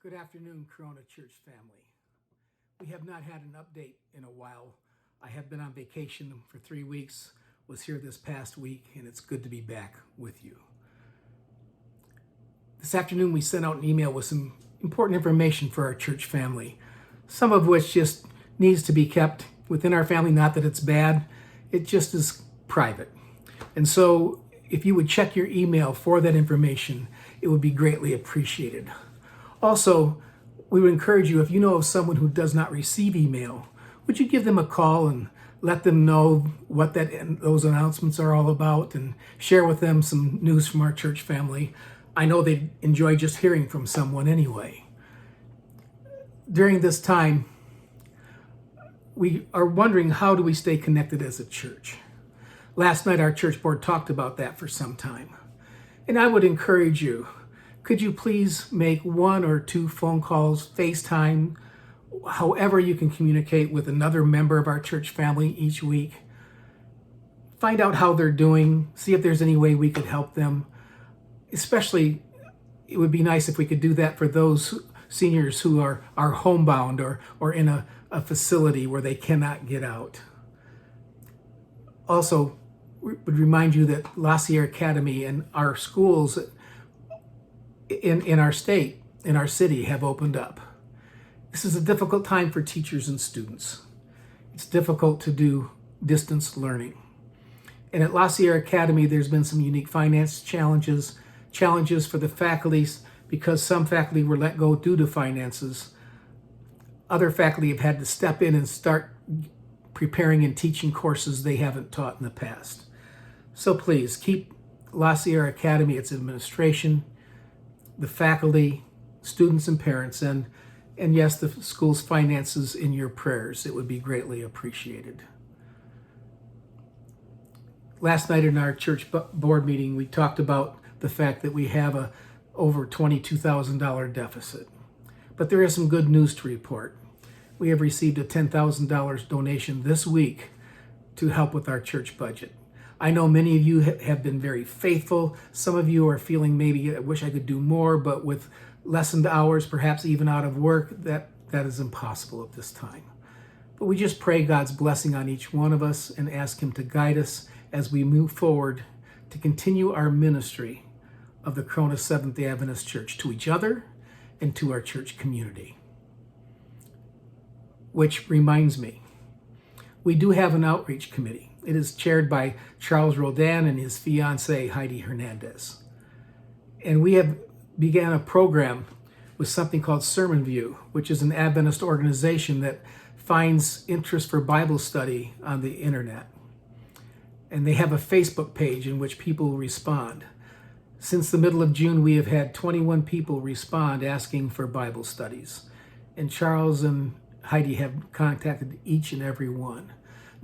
Good afternoon, Corona Church family. We have not had an update in a while. I have been on vacation for 3 weeks, was here this past week, and it's good to be back with you. This afternoon, we sent out an email with some important information for our church family, some of which just needs to be kept within our family. Not that it's bad, it just is private. And so if you would check your email for that information, it would be greatly appreciated. Also, we would encourage you, if you know of someone who does not receive email, would you give them a call and let them know what those announcements are all about and share with them some news from our church family. I know they enjoy just hearing from someone anyway. During this time, we are wondering, how do we stay connected as a church? Last night, our church board talked about that for some time. And I would encourage you, could you please make 1 or 2 phone calls, FaceTime, however you can communicate with another member of our church family each week. Find out how they're doing, see if there's any way we could help them. Especially, it would be nice if we could do that for those seniors who are homebound or in a facility where they cannot get out. Also, we would remind you that La Sierra Academy and our schools in our state, in our city, have opened up. This is a difficult time for teachers and students. It's difficult to do distance learning. And at La Sierra Academy, there's been some unique finance challenges for the faculty, because some faculty were let go due to finances. Other faculty have had to step in and start preparing and teaching courses they haven't taught in the past. So please keep La Sierra Academy, its administration, the faculty, students and parents, and yes, the school's finances in your prayers. It would be greatly appreciated. Last night in our church board meeting, we talked about the fact that we have a over $22,000 deficit. But there is some good news to report. We have received a $10,000 donation this week to help with our church budget. I know many of you have been very faithful. Some of you are feeling, maybe I wish I could do more, but with lessened hours, perhaps even out of work, that is impossible at this time. But we just pray God's blessing on each one of us and ask Him to guide us as we move forward to continue our ministry of the Corona Seventh-day Adventist Church to each other and to our church community. Which reminds me, we do have an outreach committee. It is chaired by Charles Rodan and his fiancée, Heidi Hernandez. And we have began a program with something called Sermon View, which is an Adventist organization that finds interest for Bible study on the internet. And they have a Facebook page in which people respond. Since the middle of June, we have had 21 people respond asking for Bible studies. And Charles and Heidi have contacted each and every one.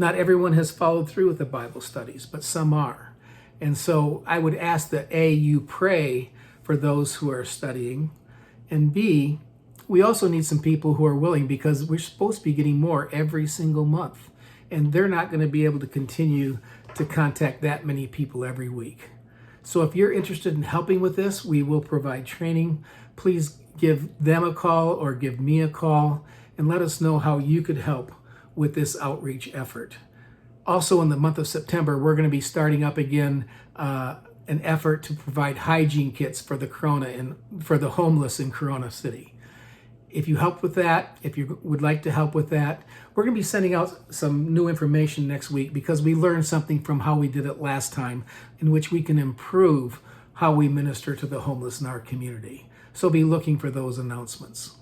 Not everyone has followed through with the Bible studies, but some are. And so I would ask that A, you pray for those who are studying, and B, we also need some people who are willing, because we're supposed to be getting more every single month, and they're not going to be able to continue to contact that many people every week. So if you're interested in helping with this, we will provide training. Please give them a call or give me a call and let us know how you could help with this outreach effort. Also, in the month of September, we're going to be starting up again an effort to provide hygiene kits for the Corona and for the homeless in Corona City. If you help with that, if you would like to help with that, we're going to be sending out some new information next week, because we learned something from how we did it last time, in which we can improve how we minister to the homeless in our community. So be looking for those announcements.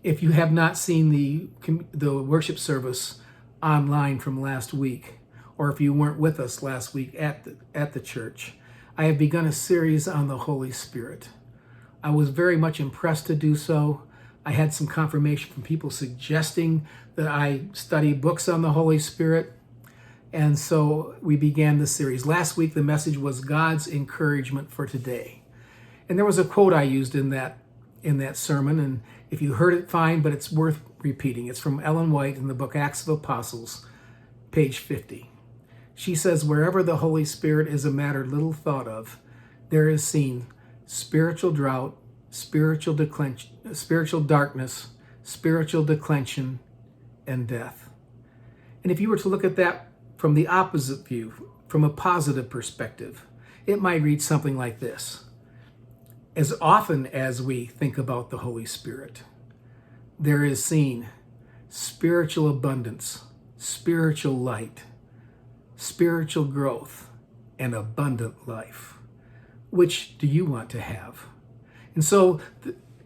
If you have not seen the worship service online from last week, or if you weren't with us last week at the church, I have begun a series on the Holy Spirit. I was very much impressed to do so. I had some confirmation from people suggesting that I study books on the Holy Spirit. And so we began the series. Last week, the message was God's encouragement for today. And there was a quote I used in that sermon, and if you heard it, fine, but it's worth repeating. It's from Ellen White in the book Acts of Apostles, page 50. She says, "Wherever the Holy Spirit is a matter little thought of, there is seen spiritual drought, spiritual darkness, spiritual declension, and death. And if you were to look at that from the opposite view, from a positive perspective, it might read something like this. As often as we think about the Holy Spirit, there is seen spiritual abundance, spiritual light, spiritual growth, and abundant life. Which do you want to have? And so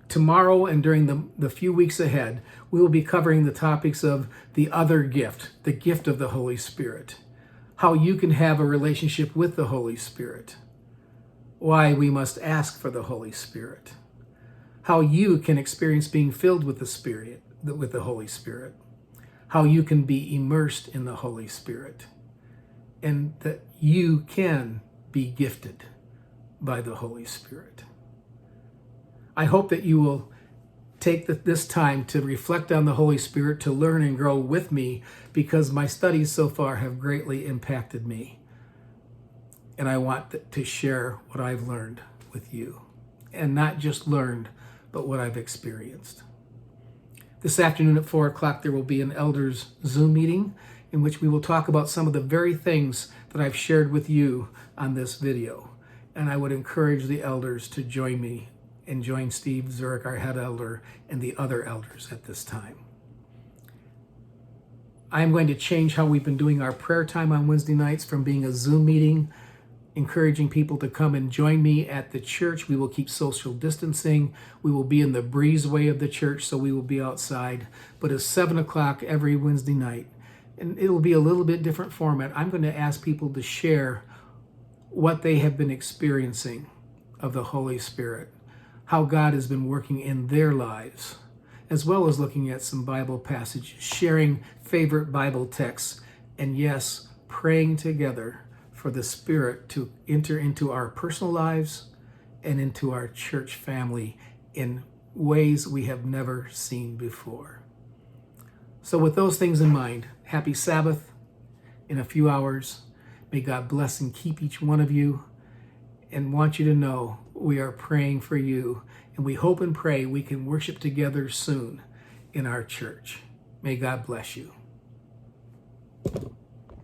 tomorrow and during the few weeks ahead, we will be covering the topics of the other gift, the gift of the Holy Spirit, how you can have a relationship with the Holy Spirit, why we must ask for the Holy Spirit, how you can experience being filled with the Holy Spirit, how you can be immersed in the Holy Spirit, and that you can be gifted by the Holy Spirit. I hope that you will take this time to reflect on the Holy Spirit, to learn and grow with me, because my studies so far have greatly impacted me. And I want to share what I've learned with you. And not just learned, but what I've experienced. This afternoon at 4 o'clock, there will be an elders Zoom meeting in which we will talk about some of the very things that I've shared with you on this video. And I would encourage the elders to join me and join Steve Zurich, our head elder, and the other elders at this time. I'm going to change how we've been doing our prayer time on Wednesday nights from being a Zoom meeting, encouraging people to come and join me at the church. We will keep social distancing. We will be in the breezeway of the church, so we will be outside. But it's 7 o'clock every Wednesday night, and it'll be a little bit different format. I'm going to ask people to share what they have been experiencing of the Holy Spirit, how God has been working in their lives, as well as looking at some Bible passages, sharing favorite Bible texts, and yes, praying together for the Spirit to enter into our personal lives and into our church family in ways we have never seen before. So with those things in mind, happy Sabbath in a few hours. May God bless and keep each one of you, and want you to know we are praying for you, and we hope and pray we can worship together soon in our church. May God bless you.